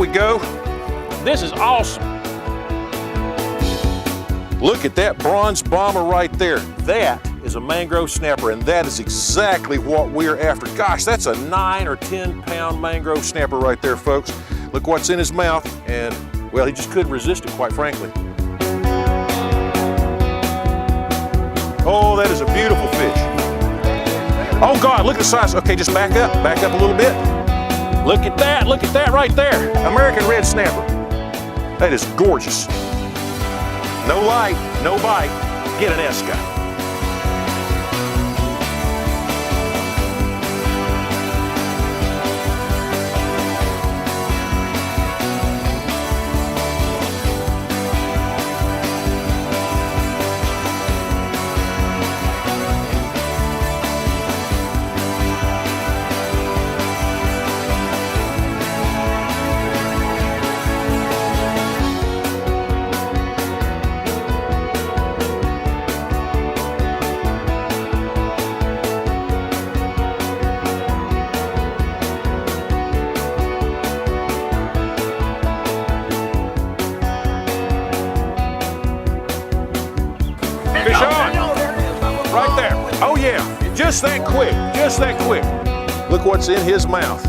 we go. This is awesome. Look at that bronze bomber right there. That is a mangrove snapper, and that is exactly what we're after. Gosh, that's a 9 or 10 pound mangrove snapper right there, folks. Look what's in his mouth, and well, he just couldn't resist it, quite frankly. Oh, that is a beautiful fish. Oh God, look at the size. Okay, just back up a little bit. Look at that right there. American red snapper. That is gorgeous. No light, no bite, get an Esca. Fish on. Right there. Oh yeah, just that quick, just that quick. Look what's in his mouth.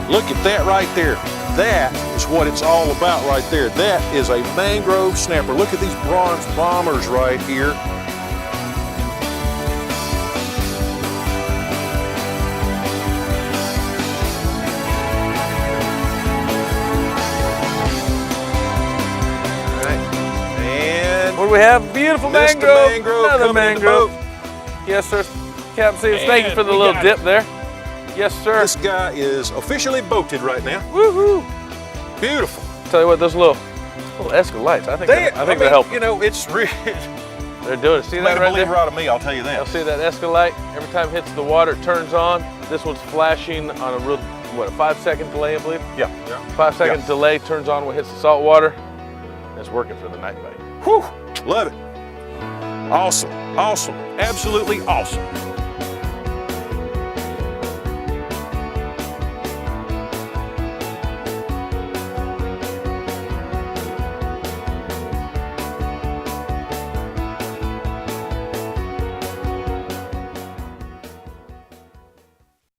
Look at that right there. That is what it's all about right there. That is a mangrove snapper. Look at these bronze bombers right here. What do we have? Beautiful Mr. mangrove. Mangrove Another coming in the mangrove. boat. Yes, sir. Captain Seals, thank you for the And little we dip got there. Yes, sir. This guy is officially boated right now. Woohoo! Beautiful. Tell you what, those little Esca lights, I think they're helping. You know, it's really They're doing it. See that made a right there? believer out of me, I'll tell you You'll that. see that Esca light. Every time it hits the water, it turns on. This one's flashing on a real, what, a 5-second delay, I believe? Yeah. 5-second delay turns on when it hits the salt water. And it's working for the night bite. Whew, love it. Awesome, awesome, absolutely awesome.